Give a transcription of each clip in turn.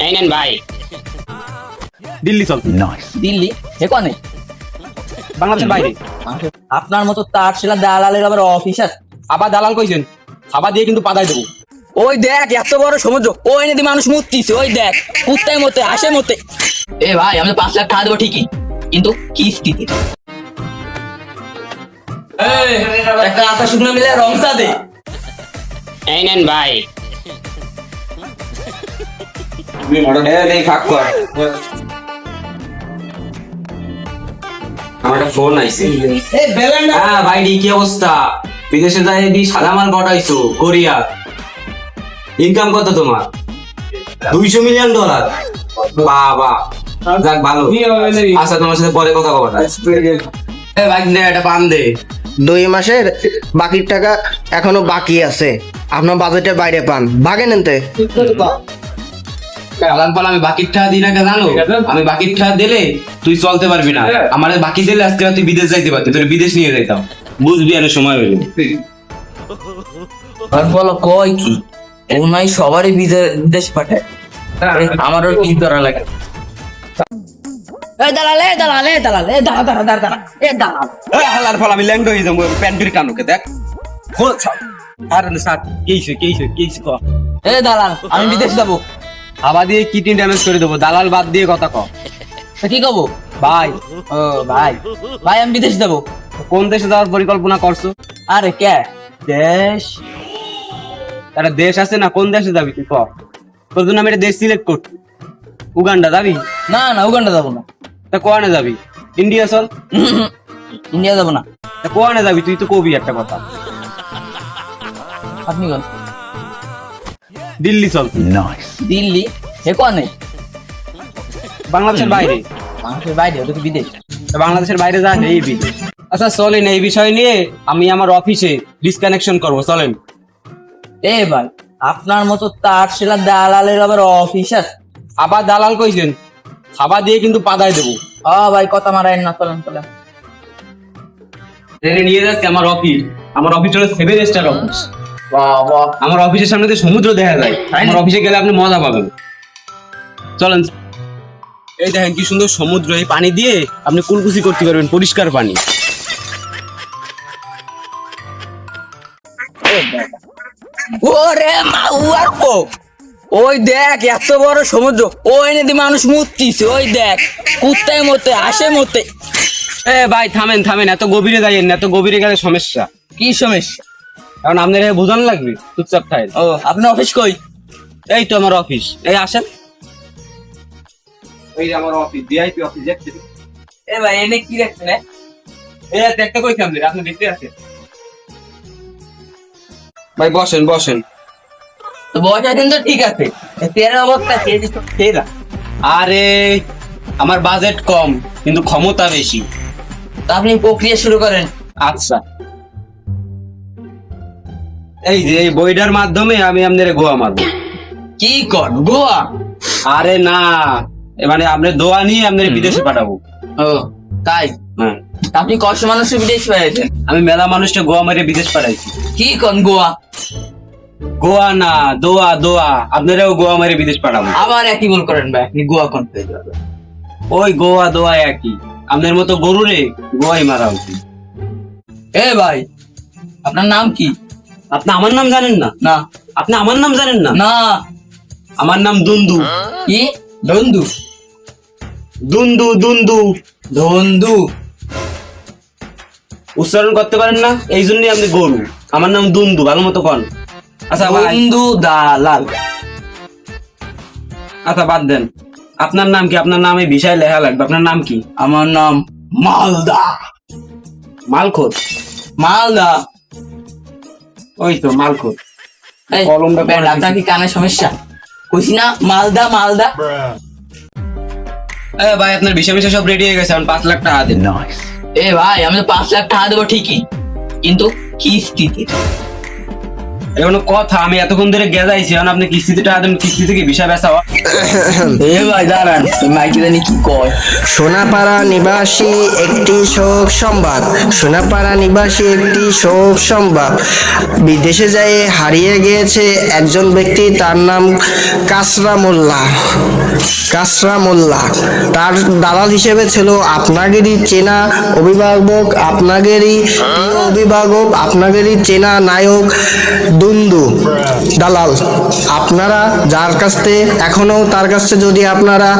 এই নেন ভাই। দিল্লি চল। দিল্লি এখানে বাংলাদেশের বাইরে। আপনার মতো তার ছিল দালালের আবার অফিস আছে। আবার দালাল কইছেন, খাবার দিয়ে কিন্তু পাদাই দেবো। ওই দেখ এত বড় সমুদ্র, ওই নদী মানুষ মুততিছে, ওই দেখ কুত্তায় মতে আসে মতে। এ ভাই আমি 5 লাখ টাকা দেবো ঠিকই, কিন্তু কিস্তিতে। একটা আশা শুকনো মিলে রংসা দে। এই নেন ভাই। আমার একটা ফোন আইছে। হ্যাঁ ভাই কি অবস্থা? বিদেশে যাই সাদা মাল পাঠাইছো কোরিয়া। ইনকাম কত তোমার? $200 মিলিয়ন। বাবা যাক ভালো। আচ্ছা তোমার সাথে পরে কথা বলবো। ভাই একটা পান দে। 2 মাসের বাকির টাকা এখনো বাকি আছে, আপনার বাজেটের বাইরে পান, ভাগেন এনতে। আমি বাকির টাকা দিই না কে জানো? আমি বাকির টাকা দিলে তুই চলতে পারবি না। আমার বাকি দিলে আজকে তুই বিদেশ যাইতে পারতি, তোর বিদেশ নিয়ে যাইতাম। বুঝবি আর সময় হইলে। বলো কয় কি ও নাই সবারই বিদেশ পাঠায়, আমারও কি করা লাগে। দালালে দালালে দালালে দাঁড়া দাঁড়া দাঁড়া দাঁড়া এ দাঁড়া। হালার ফল আমি ল্যাংড হয়ে যাবো প্যান্টুর কানুকে দেখ। আর সাত কেইছে ক। এ দালাল আমি বিদেশ যাবো। খাবার দিয়ে কিডনি ড্যামেজ করে দেবো। দালাল বাদ দিয়ে কথা ক কি কবো? ভাই। ও ভাই, ভাই আমি বিদেশ যাবো। কোন দেশে যাওয়ার পরিকল্পনা করছো? আরে কে দেশ? একটা দেশ আছে না, কোন দেশে যাবি তুই ক? তোর জন্য আমি একটা দেশ সিলেক্ট করছি। উগান্ডা যাবি? না না উগান্ডা যাবো না। তা কোয়ানে যাবি? ইন্ডিয়া চল। ইন্ডিয়া যাবো না। তা কোয়ানে যাবি? তুই তো কবি একটা কথা। আপনি কোন? দিল্লি চল। দিল্লি এখানে বাংলাদেশের বাইরে। মানুষের বাইরে, ওটা কি বিদেশ? তা বাংলাদেশের বাইরে যা এই বিদেশ। আচ্ছা চলেন এই বিষয় নিয়ে আমি আমার অফিসে ডিসকানেকশন করবো, চলেন। এ ভাই আপনার মতো তার ছিল দালালের আবার অফিস আছে। আবার দালাল কইছেন, খাবার দিয়ে কিন্তু পাদাই দেবো। ভাই কথা মারাইন না, চলেন চলেন। ট্রেনে নিয়ে যাচ্ছে আমার অফিস। আমার অফিস হলো 7 স্টার অফিস। বাবা আমার অফিসের সামনে দিয়ে সমুদ্র দেখা যায়। আমার অফিসে গেলে আপনি মজা পাবেন, চলেন। এই দেখেন কি সুন্দর সমুদ্র, এই পানি দিয়ে আপনি কুলকুচি করতে পারবেন, পরিষ্কার পানি। ওরে মাউয়ার পো, ওই দেখ এত বড় সমুদ্র, ওই নদী মানুষ মুততিছে, ওই দেখ কুত্তায় মতে আসে মতে। এ ভাই থামেন থামেন, এত গভীরে যাইয়েন না, এত গভীরে গেলে সমস্যা। কি সমস্যা? কারণ আপনার বোঝানো লাগবে, চুপচাপ থাকেন। ও আপনার অফিস কই? এই তো আমার অফিস, এই আসেন। এই যে আমার অফিস, ভিআইপি অফিস দেখছেন? এ ভাই এনে কি রাখছেন? এই দেখতে কইতাম যে আপনি দেখতে আছেন। ভাই বসেন বসেন। তো বয়সা কিন্তু ঠিক আছে, তেরা অবস্থা খেয়ে দিচ্ছ তেরা। আরে আমার বাজেট কম কিন্তু ক্ষমতা বেশি। তা আপনি প্রক্রিয়া শুরু করেন। আচ্ছা এই যে এই বইটার মাধ্যমে আমি আপনার গোয়া মারবো। কি কর গোয়া? আরে না, মানে আপনার দোয়া নিয়ে আপনার বিদেশে পাঠাবো। ও তাই? হ্যাঁ আপনি কষ্ট মানুষের বিদেশ পাঠাইছেন? আমি মেলা মানুষকে গোয়া মেরে বিদেশ পাঠাইছি। কি কন গোয়া? গোয়া না দোয়া, দোয়া। আপনারাও গোয়া মেরে বিদেশ পাঠাবো। আবার একই ভুল করেন ভাই, আপনি গোয়া কোন পেয়ে যাবেন? ওই গোয়া দোয়া একই। আপনার মতো গরুরে গোয়াই মারা উচিত। এ ভাই আপনার নাম কি? আপনি আমার নাম জানেন না? না আপনি আমার নাম জানেন না? না। আমার নাম দুন্দু। কি ধন্দু? দুন্দু দুন্দু ধন্দু উচ্চারণ করতে পারেন না, এই জন্যই আপনি গরু। আমার নাম দুন্দু, ভালো মতো কন। আচ্ছা ভাই, বন্ধু দালাল। আচ্ছা বাদ দেন। আপনার নাম কি? আপনার নামে ভিসায় লেখা লাগবে। আপনার নাম কি? আমার নাম মালদা। মালখোর? মালদা। ওই তো মালখোর। এই, কলমটা ব্যাড, আপনার কি কানে সমস্যা? কইছি না মালদা মালদা। ভাই আপনার ভিসা ভিসা সব রেডি হয়ে গেছে, এখন 5 লাখ টাকা দেন। এ ভাই আমি তো 5 লাখ টাকা দেবো ঠিকই, কিন্তু কিস্তিতে। এটা কোনো কথা? আমি এতক্ষণ ধরে গেজাইছি, এখন আপনি কিস্তিতে টাকা দেন, কিস্তি থেকে ভিসা বেচা হয়? এ ভাই দাঁড়ান, মাইকে জানি কি কয়। সোনাপাড়া নিবাসী একটি শোক সংবাদ। সোনাপাড়া নিবাসী একটি শোক সংবাদ। বিদেশে যেয়ে হারিয়ে গিয়েছে একজন ব্যক্তি, তার নাম কাসরা মোল্লা। কাসরা মোল্লা তার দালাল হিসেবে ছিল আপনাদেরই চেনা অভিভাবক, আপনাদেরই প্রিয় অভিভাবক, আপনাদেরই চেনা নায়ক দুন্দু দালাল। আপনারা যার কাছ থেকে এখনো তার কাছ থেকে যদি আপনারা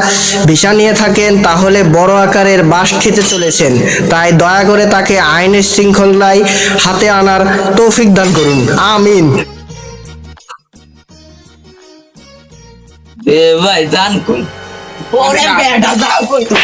ভিসা নিয়ে থাকেন তাহলে বড় আকারের বাস খেতে চলেছেন। তাই দয়া করে তাকে আইনের শৃঙ্খলায় হাতে আনার তৌফিক দান করুন, আমিন। এ ভাই জান কই? ওরে বেটা যাও কই তুই?